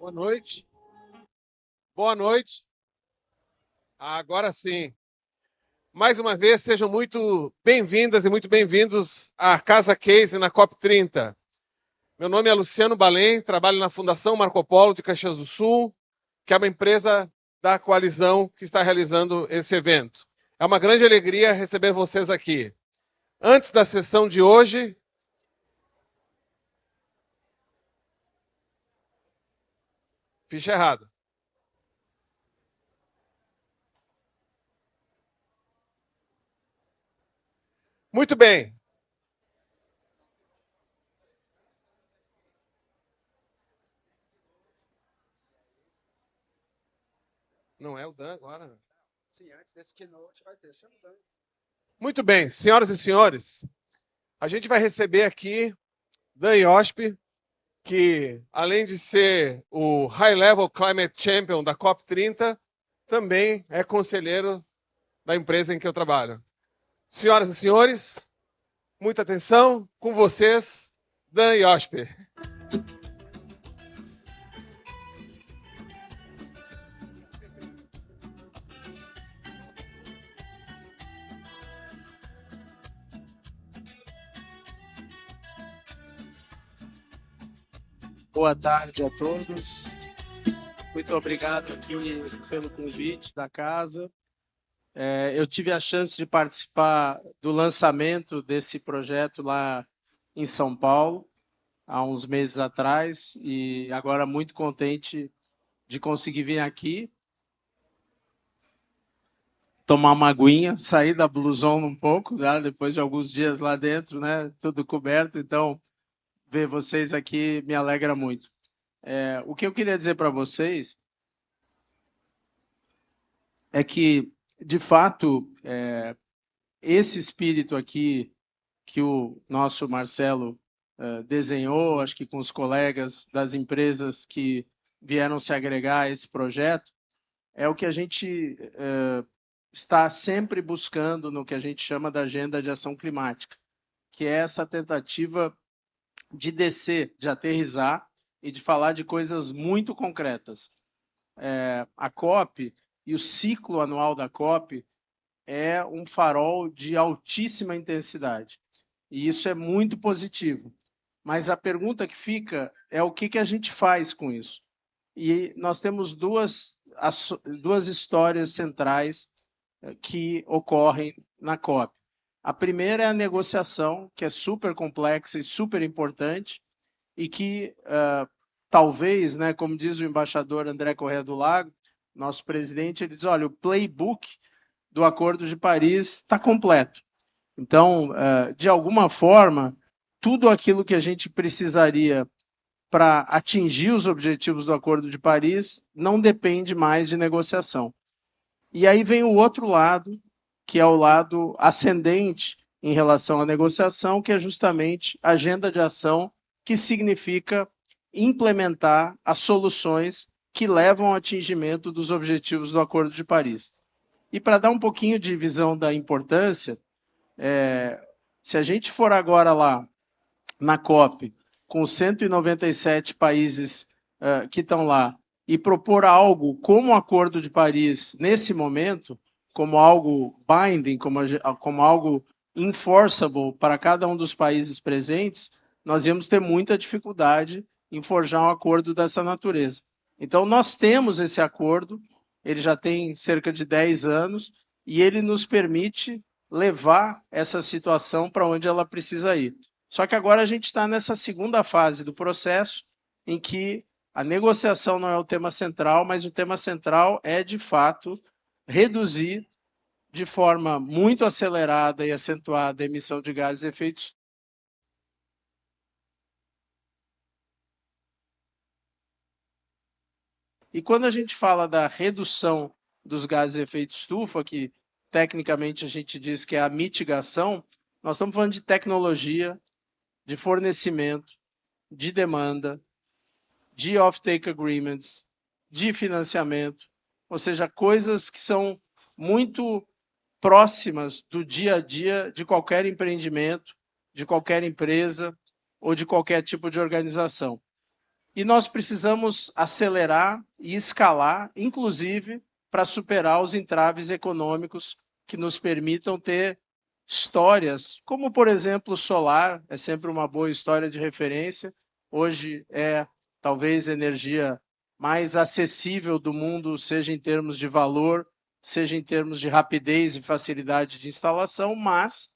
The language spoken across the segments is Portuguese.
Boa noite. Boa noite. Agora sim. Mais uma vez, sejam muito bem-vindas e muito bem-vindos à Casa Case na COP30. Meu nome é Luciano Balém, trabalho na Fundação Marco Polo de Caxias do Sul, que é uma empresa da coalizão que está realizando esse evento. É uma grande alegria receber vocês aqui. Antes da sessão de hoje... Ficha errada. Muito bem. Não é o Dan agora? Sim, antes desse keynote vai ter. Chama o Dan. Muito bem, senhoras e senhores, a gente vai receber aqui Dan Iosp, que além de ser o High Level Climate Champion da COP30, também é conselheiro da empresa em que eu trabalho. Senhoras e senhores, muita atenção, com vocês, Dan Iosp. Boa tarde a todos. Muito obrigado aqui pelo convite da casa. Eu tive a chance de participar do lançamento desse projeto lá em São Paulo, há uns meses atrás, e agora muito contente de conseguir vir aqui, tomar uma aguinha, sair da Blue Zone um pouco, né? Depois de alguns dias lá dentro, né? Tudo coberto, então ver vocês aqui me alegra muito. O que eu queria dizer para vocês é que, de fato, esse espírito aqui que o nosso Marcelo desenhou, acho que com os colegas das empresas que vieram se agregar a esse projeto, é o que a gente está sempre buscando no que a gente chama da Agenda de Ação Climática, que é essa tentativa de descer, de aterrissar e de falar de coisas muito concretas. A COP e o ciclo anual da COP é um farol de altíssima intensidade. E isso é muito positivo. Mas a pergunta que fica é o que a gente faz com isso. E nós temos duas histórias centrais que ocorrem na COP. A primeira é a negociação, que é super complexa e super importante, e que talvez, né, como diz o embaixador André Corrêa do Lago, nosso presidente, ele diz, olha, o playbook do Acordo de Paris está completo. Então, de alguma forma, tudo aquilo que a gente precisaria para atingir os objetivos do Acordo de Paris não depende mais de negociação. E aí vem o outro lado, que é o lado ascendente em relação à negociação, que é justamente a agenda de ação, que significa implementar as soluções que levam ao atingimento dos objetivos do Acordo de Paris. E para dar um pouquinho de visão da importância, se a gente for agora lá na COP, com 197 países que estão lá, e propor algo como o Acordo de Paris nesse momento, como algo binding, como algo enforceable para cada um dos países presentes, nós íamos ter muita dificuldade em forjar um acordo dessa natureza. Então, nós temos esse acordo, ele já tem cerca de 10 anos, e ele nos permite levar essa situação para onde ela precisa ir. Só que agora a gente está nessa segunda fase do processo, em que a negociação não é o tema central, mas o tema central é, de fato, reduzir de forma muito acelerada e acentuada a emissão de gases de efeito estufa. E quando a gente fala da redução dos gases de efeito estufa, que tecnicamente a gente diz que é a mitigação, nós estamos falando de tecnologia, de fornecimento, de demanda, de off-take agreements, de financiamento, ou seja, coisas que são muito próximas do dia a dia de qualquer empreendimento, de qualquer empresa ou de qualquer tipo de organização. E nós precisamos acelerar e escalar, inclusive, para superar os entraves econômicos que nos permitam ter histórias, como, por exemplo, o solar, é sempre uma boa história de referência. Hoje é, talvez, a energia mais acessível do mundo, seja em termos de valor, seja em termos de rapidez e facilidade de instalação, mas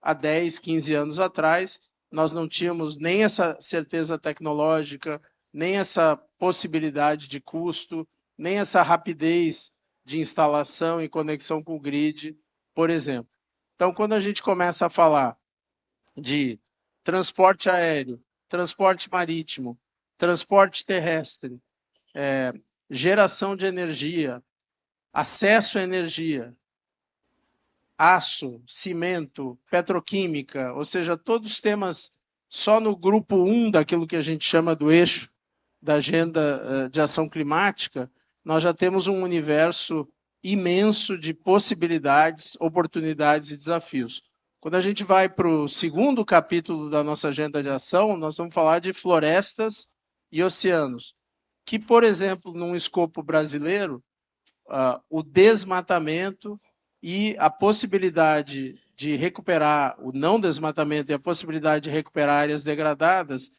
há 10, 15 anos atrás, nós não tínhamos nem essa certeza tecnológica, nem essa possibilidade de custo, nem essa rapidez de instalação e conexão com o grid, por exemplo. Então, quando a gente começa a falar de transporte aéreo, transporte marítimo, transporte terrestre, geração de energia, acesso à energia, aço, cimento, petroquímica, ou seja, todos os temas só no grupo 1 daquilo que a gente chama do eixo da agenda de ação climática, nós já temos um universo imenso de possibilidades, oportunidades e desafios. Quando a gente vai para o segundo capítulo da nossa agenda de ação, nós vamos falar de florestas e oceanos, que, por exemplo, num escopo brasileiro, o desmatamento e a possibilidade de recuperar o não desmatamento e a possibilidade de recuperar áreas degradadas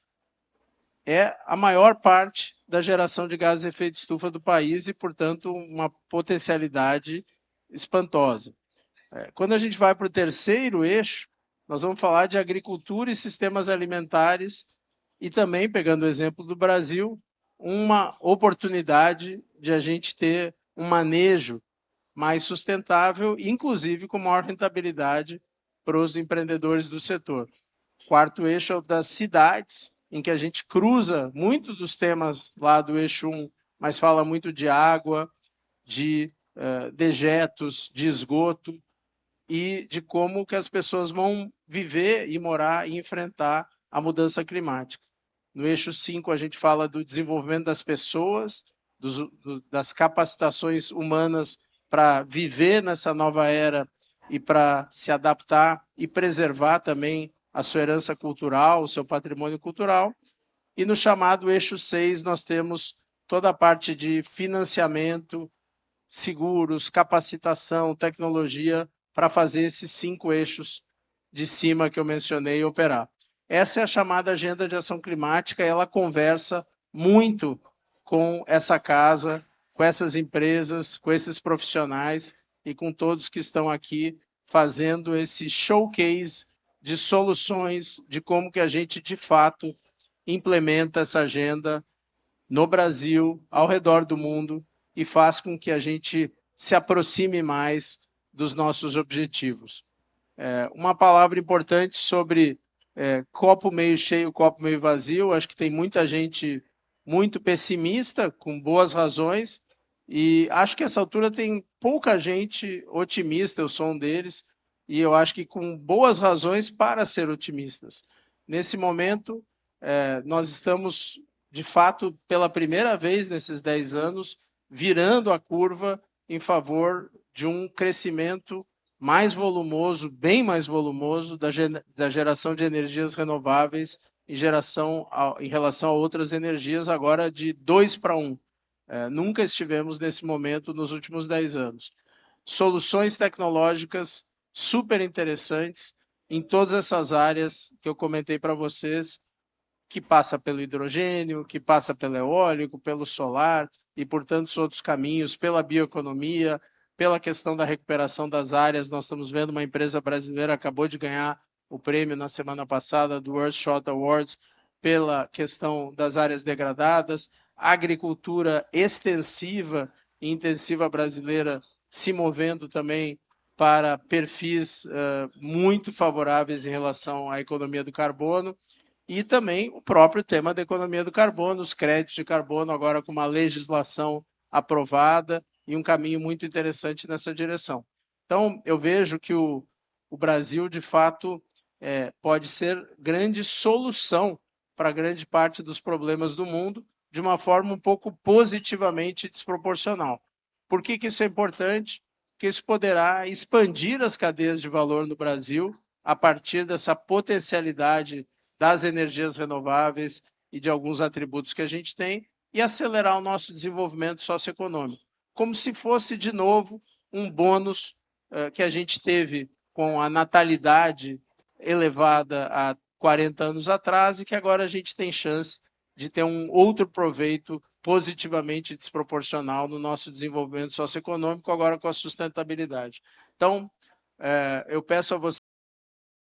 é a maior parte da geração de gases de efeito de estufa do país e, portanto, uma potencialidade espantosa. Quando a gente vai para o terceiro eixo, nós vamos falar de agricultura e sistemas alimentares e também, pegando o exemplo do Brasil, uma oportunidade de a gente ter um manejo mais sustentável, inclusive com maior rentabilidade para os empreendedores do setor. Quarto eixo é o das cidades, em que a gente cruza muito dos temas lá do eixo 1, mas fala muito de água, de dejetos, de esgoto e de como que as pessoas vão viver e morar e enfrentar a mudança climática. No eixo 5, a gente fala do desenvolvimento das pessoas, das capacitações humanas para viver nessa nova era e para se adaptar e preservar também a sua herança cultural, o seu patrimônio cultural. E no chamado eixo 6, nós temos toda a parte de financiamento, seguros, capacitação, tecnologia, para fazer esses 5 eixos de cima que eu mencionei operar. Essa é a chamada Agenda de Ação Climática, e ela conversa muito com essa casa, com essas empresas, com esses profissionais e com todos que estão aqui fazendo esse showcase de soluções, de como que a gente, de fato, implementa essa agenda no Brasil, ao redor do mundo, e faz com que a gente se aproxime mais dos nossos objetivos. Uma palavra importante sobre copo meio cheio, copo meio vazio. Acho que tem muita gente muito pessimista, com boas razões, e acho que essa altura tem pouca gente otimista, eu sou um deles, e eu acho que com boas razões para ser otimistas. Nesse momento, nós estamos, de fato, pela primeira vez nesses 10 anos, virando a curva em favor de um crescimento mais volumoso, bem mais volumoso, da geração de energias renováveis em relação a outras energias, agora de 2 para 1. Nunca estivemos nesse momento nos últimos 10 anos. Soluções tecnológicas super interessantes em todas essas áreas que eu comentei para vocês, que passa pelo hidrogênio, que passa pelo eólico, pelo solar e por tantos outros caminhos, pela bioeconomia, pela questão da recuperação das áreas. Nós estamos vendo uma empresa brasileira acabou de ganhar o prêmio na semana passada do World Shot Awards pela questão das áreas degradadas, a agricultura extensiva e intensiva brasileira se movendo também para perfis muito favoráveis em relação à economia do carbono, e também o próprio tema da economia do carbono, os créditos de carbono agora com uma legislação aprovada e um caminho muito interessante nessa direção. Então, eu vejo que o Brasil, de fato, pode ser grande solução para grande parte dos problemas do mundo, de uma forma um pouco positivamente desproporcional. Por que isso é importante? Porque isso poderá expandir as cadeias de valor no Brasil a partir dessa potencialidade das energias renováveis, e de alguns atributos que a gente tem e acelerar o nosso desenvolvimento socioeconômico, como se fosse, de novo, um bônus que a gente teve com a natalidade elevada há 40 anos atrás e que agora a gente tem chance de ter um outro proveito positivamente desproporcional no nosso desenvolvimento socioeconômico, agora com a sustentabilidade. Então, eu peço a você